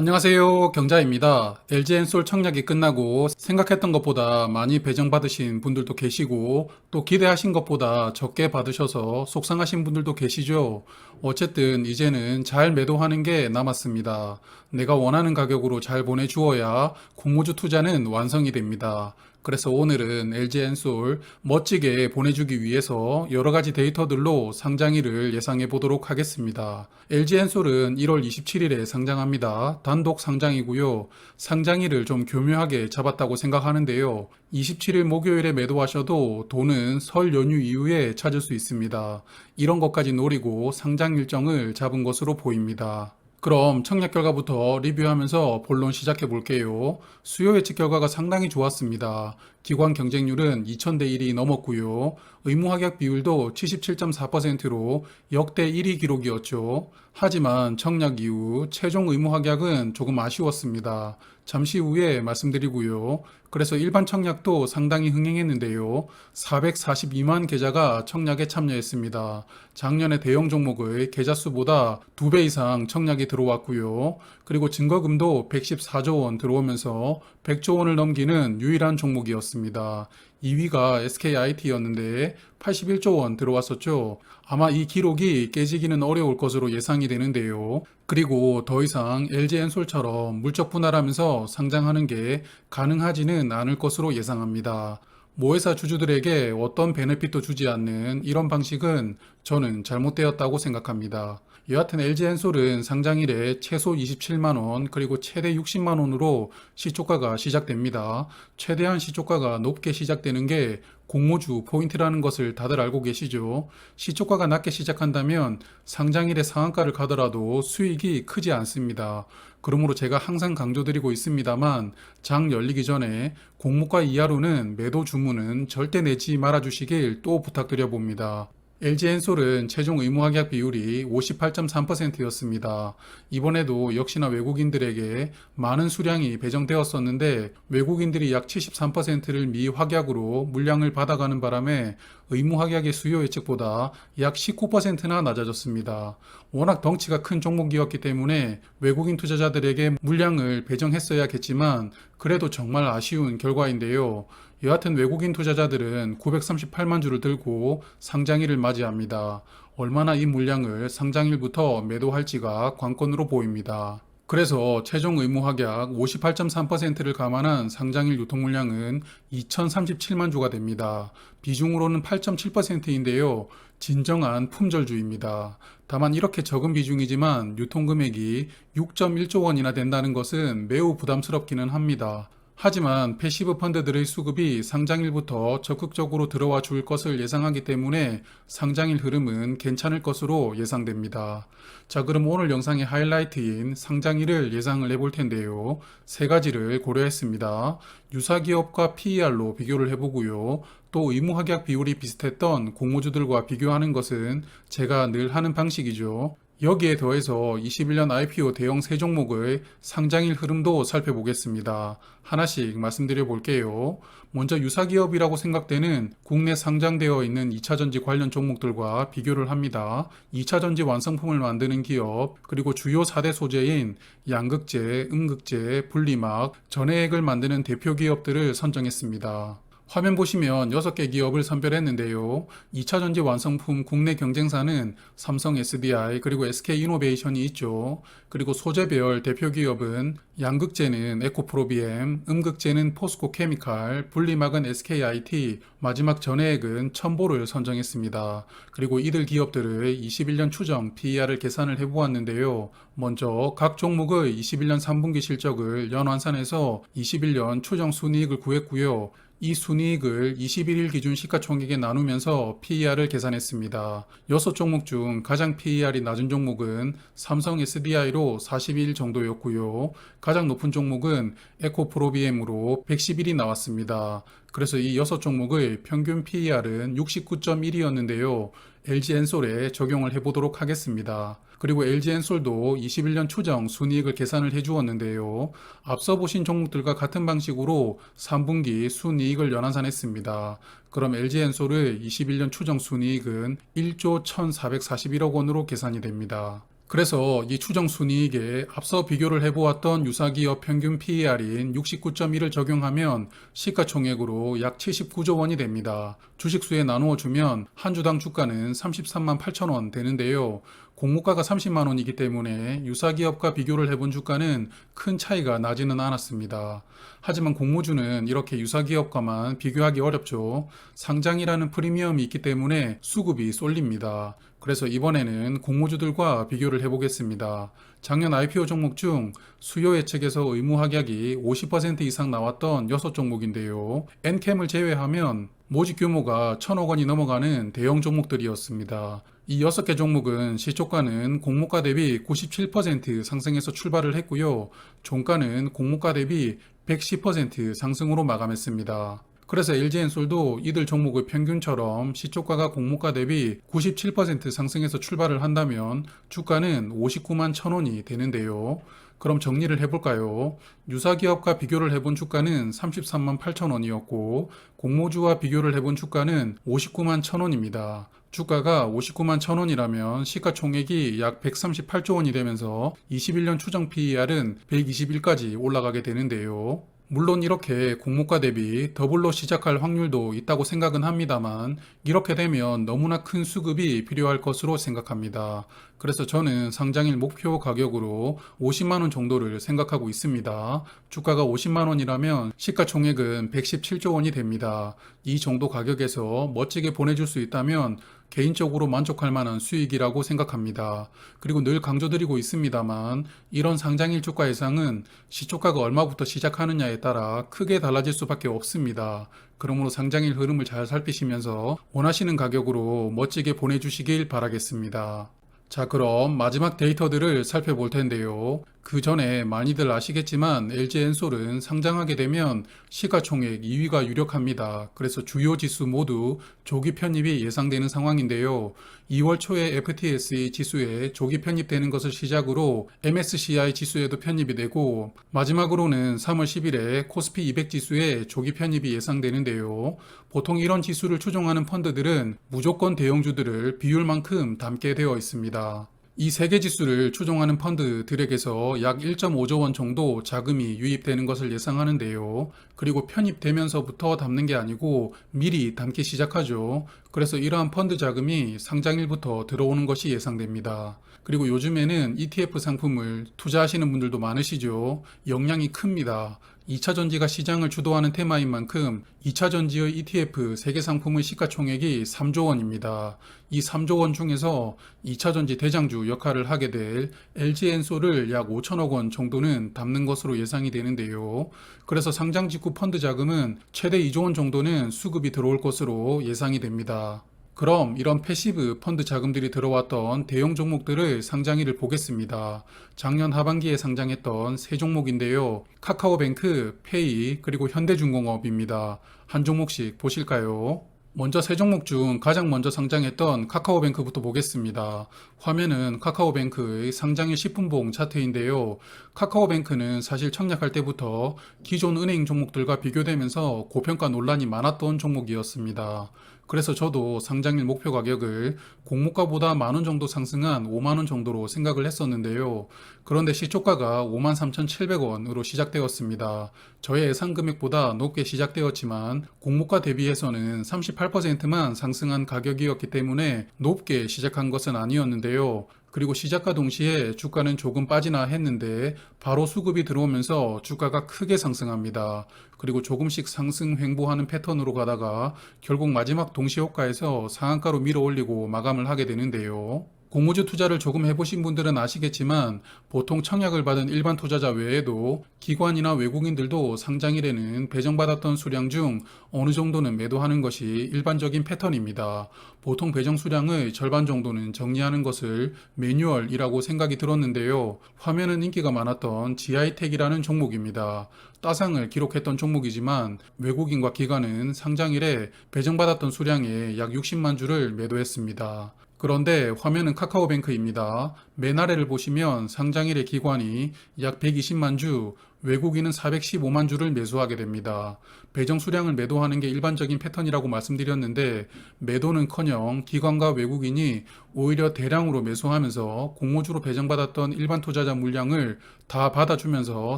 안녕하세요. 경자입니다. LG엔솔 청약이 끝나고 생각했던 것보다 많이 배정받으신 분들도 계시고 또 기대하신 것보다 적게 받으셔서 속상하신 분들도 계시죠. 어쨌든 이제는 잘 매도하는 게 남았습니다. 내가 원하는 가격으로 잘 보내주어야 공모주 투자는 완성이 됩니다. 그래서 오늘은 LG엔솔 멋지게 보내주기 위해서 여러 가지 데이터들로 상장일을 예상해 보도록 하겠습니다. LG엔솔은 1월 27일에 상장합니다. 단독 상장이고요. 상장일을 좀 교묘하게 잡았다고 생각하는데요. 27일 목요일에 매도하셔도 돈은 설 연휴 이후에 찾을 수 있습니다. 이런 것까지 노리고 상장 일정을 잡은 것으로 보입니다. 그럼 청약 결과부터 리뷰하면서 본론 시작해 볼게요. 수요 예측 결과가 상당히 좋았습니다. 기관 경쟁률은 2000대 1이 넘었고요. 의무 합격 비율도 77.4%로 역대 1위 기록이었죠. 하지만 청약 이후 최종 의무 합격은 조금 아쉬웠습니다. 잠시 후에 말씀드리고요. 그래서 일반 청약도 상당히 흥행했는데요. 442만 계좌가 청약에 참여했습니다. 작년에 대형 종목의 계좌 수보다 2배 이상 청약이 들어왔고요. 그리고 증거금도 114조 원 들어오면서 100조 원을 넘기는 유일한 종목이었습니다. 2위가 SKIT였는데 81조 원 들어왔었죠. 아마 이 기록이 깨지기는 어려울 것으로 예상이 되는데요. 그리고 더 이상 LG엔솔처럼 물적 분할하면서 상장하는 게 가능하지는 않을 것으로 예상합니다. 모회사 주주들에게 어떤 베네핏도 주지 않는 이런 방식은 저는 잘못되었다고 생각합니다. 여하튼 LG엔솔은 상장일에 최소 27만원 그리고 최대 60만원으로 시초가가 시작됩니다. 최대한 시초가가 높게 시작되는 게 공모주 포인트라는 것을 다들 알고 계시죠? 시초가가 낮게 시작한다면 상장일에 상한가를 가더라도 수익이 크지 않습니다. 그러므로 제가 항상 강조드리고 있습니다만 장 열리기 전에 공모가 이하로는 매도 주문은 절대 내지 말아주시길 또 부탁드려 봅니다. LG엔솔은 최종 의무 합격 비율이 58.3%였습니다. 이번에도 역시나 외국인들에게 많은 수량이 배정되었었는데 외국인들이 약 73%를 미합격으로 물량을 받아가는 바람에 의무 합격의 수요 예측보다 약 19%나 낮아졌습니다. 워낙 덩치가 큰 종목이었기 때문에 외국인 투자자들에게 물량을 배정했어야겠지만 그래도 정말 아쉬운 결과인데요. 여하튼 외국인 투자자들은 938만 주를 들고 상장일을 맞이합니다. 얼마나 이 물량을 상장일부터 매도할지가 관건으로 보입니다. 그래서 최종 의무 합격 58.3%를 감안한 상장일 유통 물량은 2037만 주가 됩니다. 비중으로는 8.7%인데요. 진정한 품절주입니다. 다만 이렇게 적은 비중이지만 유통 금액이 6.1조 원이나 된다는 것은 매우 부담스럽기는 합니다. 하지만 패시브 펀드들의 수급이 상장일부터 적극적으로 들어와 줄 것을 예상하기 때문에 상장일 흐름은 괜찮을 것으로 예상됩니다. 자, 그럼 오늘 영상의 하이라이트인 상장일을 예상을 해볼 텐데요. 세 가지를 고려했습니다. 유사기업과 PER로 비교를 해보고요. 또 의무합격 비율이 비슷했던 공모주들과 비교하는 것은 제가 늘 하는 방식이죠. 여기에 더해서 21년 IPO 대형 세 종목의 상장일 흐름도 살펴보겠습니다. 하나씩 말씀드려 볼게요. 먼저 유사기업이라고 생각되는 국내 상장되어 있는 2차전지 관련 종목들과 비교를 합니다. 2차전지 완성품을 만드는 기업, 그리고 주요 4대 소재인 양극재, 음극재, 분리막, 전해액을 만드는 대표 기업들을 선정했습니다. 화면 보시면 6개 기업을 선별했는데요. 2차전지 완성품 국내 경쟁사는 삼성 SDI 그리고 SK이노베이션이 있죠. 그리고 소재별 대표 기업은 양극재는 에코프로비엠, 음극재는 포스코케미칼, 분리막은 SKIT, 마지막 전해액은 첨보를 선정했습니다. 그리고 이들 기업들의 21년 추정 PER을 계산을 해보았는데요. 먼저 각 종목의 21년 3분기 실적을 연환산해서 21년 추정 순이익을 구했고요. 이 순이익을 21일 기준 시가총액에 나누면서 PER을 계산했습니다. 6종목 중 가장 PER이 낮은 종목은 삼성 SDI로 41 정도였고요. 가장 높은 종목은 에코프로비엠으로 111이 나왔습니다. 그래서 이 6종목의 평균 PER은 69.1이었는데요. LG엔솔에 적용을 해보도록 하겠습니다. 그리고 LG엔솔도 21년 추정 순이익을 계산을 해주었는데요. 앞서 보신 종목들과 같은 방식으로 3분기 순이익을 연환산했습니다. 그럼 LG엔솔의 21년 추정 순이익은 1조 1,441억 원으로 계산이 됩니다. 그래서 이 추정 순이익에 앞서 비교를 해보았던 유사기업 평균 PER인 69.1을 적용하면 시가총액으로 약 79조 원이 됩니다. 주식수에 나누어 주면 한 주당 주가는 33만 8천 원 되는데요. 공모가가 30만 원이기 때문에 유사기업과 비교를 해본 주가는 큰 차이가 나지는 않았습니다. 하지만 공모주는 이렇게 유사기업과만 비교하기 어렵죠. 상장이라는 프리미엄이 있기 때문에 수급이 쏠립니다. 그래서 이번에는 공모주들과 비교를 해보겠습니다. 작년 IPO 종목 중 수요 예측에서 의무 합약이 50% 이상 나왔던 6종목인데요. 엔캠을 제외하면 모집 규모가 1,000억 원이 넘어가는 대형 종목들이었습니다. 이 6개 종목은 시초가는 공모가 대비 97% 상승해서 출발을 했고요. 종가는 공모가 대비 110% 상승으로 마감했습니다. 그래서 LG엔솔도 이들 종목의 평균처럼 시초가가 공모가 대비 97% 상승해서 출발을 한다면 주가는 59만 1,000원이 되는데요. 그럼 정리를 해볼까요? 유사기업과 비교를 해본 주가는 33만 8천 원이었고 공모주와 비교를 해본 주가는 59만 1,000원입니다. 주가가 59만 1,000원이라면 시가총액이 약 138조 원이 되면서 21년 추정 PER은 121까지 올라가게 되는데요. 물론 이렇게 공모가 대비 더블로 시작할 확률도 있다고 생각은 합니다만 이렇게 되면 너무나 큰 수급이 필요할 것으로 생각합니다. 그래서 저는 상장일 목표 가격으로 50만 원 정도를 생각하고 있습니다. 주가가 50만 원이라면 시가총액은 117조 원이 됩니다. 이 정도 가격에서 멋지게 보내줄 수 있다면 개인적으로 만족할 만한 수익이라고 생각합니다. 그리고 늘 강조드리고 있습니다만 이런 상장일 주가 예상은 시초가가 얼마부터 시작하느냐에 따라 크게 달라질 수밖에 없습니다. 그러므로 상장일 흐름을 잘 살피시면서 원하시는 가격으로 멋지게 보내주시길 바라겠습니다. 자, 그럼 마지막 데이터들을 살펴볼 텐데요. 그 전에 많이들 아시겠지만 LG엔솔은 상장하게 되면 시가총액 2위가 유력합니다. 그래서 주요 지수 모두 조기 편입이 예상되는 상황인데요. 2월 초에 FTSE 지수에 조기 편입되는 것을 시작으로 MSCI 지수에도 편입이 되고 마지막으로는 3월 10일에 코스피 200 지수에 조기 편입이 예상되는데요. 보통 이런 지수를 추종하는 펀드들은 무조건 대형주들을 비율만큼 담게 되어 있습니다. 이 세 개 지수를 추종하는 펀드들에게서 약 1.5조 원 정도 자금이 유입되는 것을 예상하는데요. 그리고 편입되면서부터 담는 게 아니고 미리 담기 시작하죠. 그래서 이러한 펀드 자금이 상장일부터 들어오는 것이 예상됩니다. 그리고 요즘에는 ETF 상품을 투자하시는 분들도 많으시죠. 역량이 큽니다. 2차전지가 시장을 주도하는 테마인 만큼 2차전지의 ETF 세계 상품의 시가총액이 3조 원입니다. 이 3조 원 중에서 2차전지 대장주 역할을 하게 될 LG엔솔을 약 5천억 원 정도는 담는 것으로 예상이 되는데요. 그래서 상장 직후 펀드 자금은 최대 2조 원 정도는 수급이 들어올 것으로 예상이 됩니다. 그럼 이런 패시브 펀드 자금들이 들어왔던 대형 종목들을 상장일을 보겠습니다. 작년 하반기에 상장했던 세 종목인데요. 카카오뱅크, 페이, 그리고 현대중공업입니다. 한 종목씩 보실까요? 먼저 세 종목 중 가장 먼저 상장했던 카카오뱅크부터 보겠습니다. 화면은 카카오뱅크의 상장일 10분봉 차트인데요. 카카오뱅크는 사실 청약할 때부터 기존 은행 종목들과 비교되면서 고평가 논란이 많았던 종목이었습니다. 그래서 저도 상장일 목표 가격을 공모가보다 만원 정도 상승한 5만원 정도로 생각을 했었는데요. 그런데 시초가가 53,700원으로 시작되었습니다. 저의 예상 금액보다 높게 시작되었지만 공모가 대비해서는 38%만 상승한 가격이었기 때문에 높게 시작한 것은 아니었는데요. 그리고 시작과 동시에 주가는 조금 빠지나 했는데 바로 수급이 들어오면서 주가가 크게 상승합니다. 그리고 조금씩 상승 횡보하는 패턴으로 가다가 결국 마지막 동시효과에서 상한가로 밀어 올리고 마감을 하게 되는데요. 공모주 투자를 조금 해보신 분들은 아시겠지만 보통 청약을 받은 일반 투자자 외에도 기관이나 외국인들도 상장일에는 배정받았던 수량 중 어느 정도는 매도하는 것이 일반적인 패턴입니다. 보통 배정 수량의 절반 정도는 정리하는 것을 매뉴얼이라고 생각이 들었는데요. 화면은 인기가 많았던 GI텍이라는 종목입니다. 따상을 기록했던 종목이지만 외국인과 기관은 상장일에 배정받았던 수량의 약 60만 주를 매도했습니다. 그런데 화면은 카카오뱅크입니다. 매날에를 보시면 상장일의 기관이 약 120만 주, 외국인은 415만 주를 매수하게 됩니다. 배정 수량을 매도하는 게 일반적인 패턴이라고 말씀드렸는데 매도는커녕 기관과 외국인이 오히려 대량으로 매수하면서 공모주로 배정받았던 일반 투자자 물량을 다 받아주면서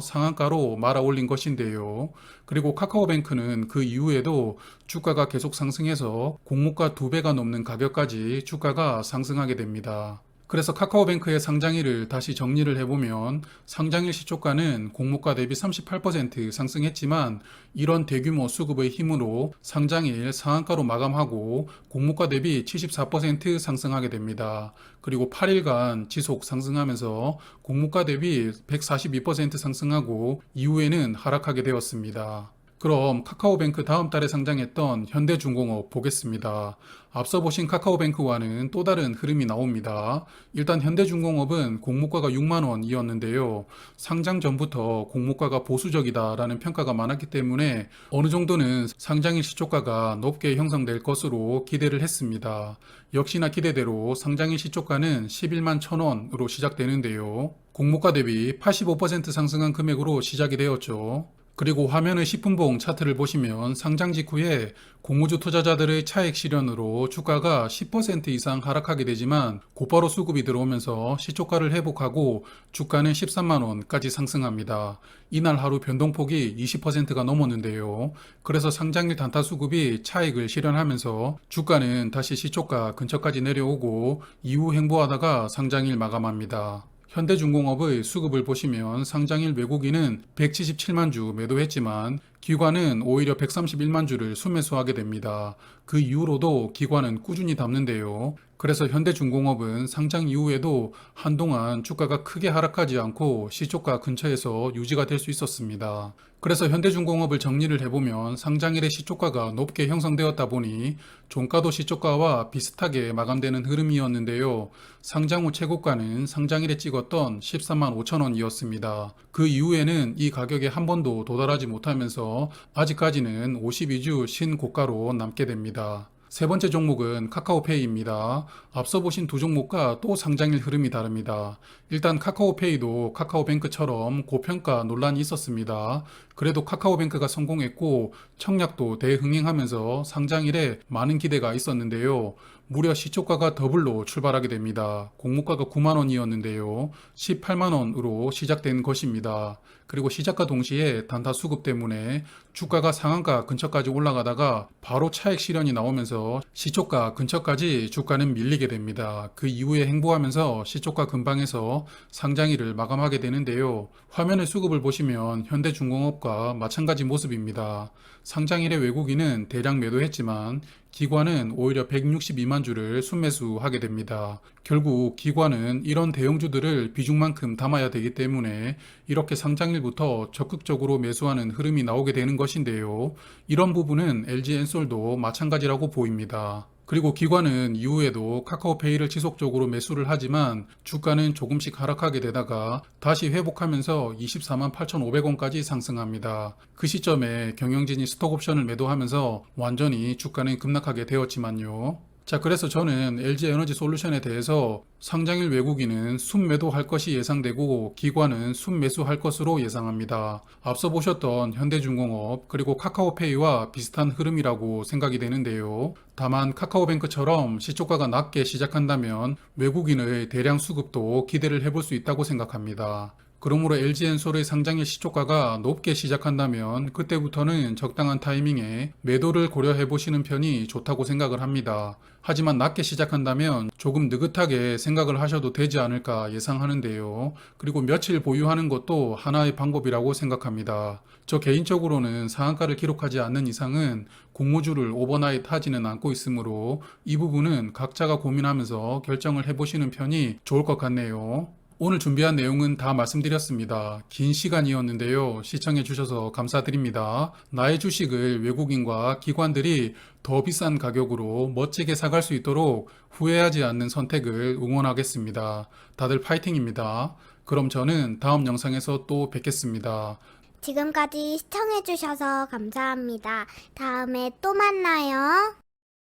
상한가로 말아 올린 것인데요. 그리고 카카오뱅크는 그 이후에도 주가가 계속 상승해서 공모가 2배가 넘는 가격까지 주가가 상승하게 됩니다. 그래서 카카오뱅크의 상장일을 다시 정리를 해보면 상장일 시초가는 공모가 대비 38% 상승했지만 이런 대규모 수급의 힘으로 상장일 상한가로 마감하고 공모가 대비 74% 상승하게 됩니다. 그리고 8일간 지속 상승하면서 공모가 대비 142% 상승하고 이후에는 하락하게 되었습니다. 그럼 카카오뱅크 다음 달에 상장했던 현대중공업 보겠습니다. 앞서 보신 카카오뱅크와는 또 다른 흐름이 나옵니다. 일단 현대중공업은 공모가가 6만 원이었는데요. 상장 전부터 공모가가 보수적이다라는 평가가 많았기 때문에 어느 정도는 상장일 시초가가 높게 형성될 것으로 기대를 했습니다. 역시나 기대대로 상장일 시초가는 11만 1,000원으로 시작되는데요. 공모가 대비 85% 상승한 금액으로 시작이 되었죠. 그리고 화면의 10분봉 차트를 보시면 상장 직후에 공모주 투자자들의 차익 실현으로 주가가 10% 이상 하락하게 되지만 곧바로 수급이 들어오면서 시초가를 회복하고 주가는 13만 원까지 상승합니다. 이날 하루 변동폭이 20%가 넘었는데요. 그래서 상장일 단타 수급이 차익을 실현하면서 주가는 다시 시초가 근처까지 내려오고 이후 횡보하다가 상장일 마감합니다. 현대중공업의 수급을 보시면 상장일 외국인은 177만 주 매도했지만 기관은 오히려 131만 주를 순매수하게 됩니다. 그 이후로도 기관은 꾸준히 담는데요. 그래서 현대중공업은 상장 이후에도 한동안 주가가 크게 하락하지 않고 시초가 근처에서 유지가 될 수 있었습니다. 그래서 현대중공업을 정리를 해보면 상장일의 시초가가 높게 형성되었다 보니 종가도 시초가와 비슷하게 마감되는 흐름이었는데요. 상장 후 최고가는 상장일에 찍었던 13만 5천 원이었습니다. 그 이후에는 이 가격에 한 번도 도달하지 못하면서 아직까지는 52주 신고가로 남게 됩니다. 세 번째 종목은 카카오페이입니다. 앞서 보신 두 종목과 또 상장일 흐름이 다릅니다. 일단 카카오페이도 카카오뱅크처럼 고평가 논란이 있었습니다. 그래도 카카오뱅크가 성공했고 청약도 대흥행하면서 상장일에 많은 기대가 있었는데요. 무려 시초가가 더블로 출발하게 됩니다. 공모가가 9만 원이었는데요. 18만 원으로 시작된 것입니다. 그리고 시작과 동시에 단타 수급 때문에 주가가 상한가 근처까지 올라가다가 바로 차익 실현이 나오면서 시초가 근처까지 주가는 밀리게 됩니다. 그 이후에 행보하면서 시초가 근방에서 상장일을 마감하게 되는데요. 화면의 수급을 보시면 현대중공업과 마찬가지 모습입니다. 상장일의 외국인은 대량 매도했지만 기관은 오히려 162만 주를 순매수하게 됩니다. 결국 기관은 이런 대형주들을 비중만큼 담아야 되기 때문에 이렇게 상장일부터 적극적으로 매수하는 흐름이 나오게 되는 것인데요. 이런 부분은 LG엔솔도 마찬가지라고 보입니다. 그리고 기관은 이후에도 카카오페이를 지속적으로 매수를 하지만 주가는 조금씩 하락하게 되다가 다시 회복하면서 24만 8,500원까지 상승합니다. 그 시점에 경영진이 스톡옵션을 매도하면서 완전히 주가는 급락하게 되었지만요. 자, 그래서 저는 LG에너지솔루션에 대해서 상장일 외국인은 순매도할 것이 예상되고 기관은 순매수할 것으로 예상합니다. 앞서 보셨던 현대중공업 그리고 카카오페이와 비슷한 흐름이라고 생각이 되는데요. 다만 카카오뱅크처럼 시초가가 낮게 시작한다면 외국인의 대량 수급도 기대를 해볼 수 있다고 생각합니다. 그러므로 LG엔솔의 상장일 시초가가 높게 시작한다면 그때부터는 적당한 타이밍에 매도를 고려해 보시는 편이 좋다고 생각을 합니다. 하지만 낮게 시작한다면 조금 느긋하게 생각을 하셔도 되지 않을까 예상하는데요. 그리고 며칠 보유하는 것도 하나의 방법이라고 생각합니다. 저 개인적으로는 상한가를 기록하지 않는 이상은 공모주를 오버나잇 하지는 않고 있으므로 이 부분은 각자가 고민하면서 결정을 해보시는 편이 좋을 것 같네요. 오늘 준비한 내용은 다 말씀드렸습니다. 긴 시간이었는데요. 시청해주셔서 감사드립니다. 나의 주식을 외국인과 기관들이 더 비싼 가격으로 멋지게 사갈 수 있도록 후회하지 않는 선택을 응원하겠습니다. 다들 파이팅입니다. 그럼 저는 다음 영상에서 또 뵙겠습니다. 지금까지 시청해주셔서 감사합니다. 다음에 또 만나요.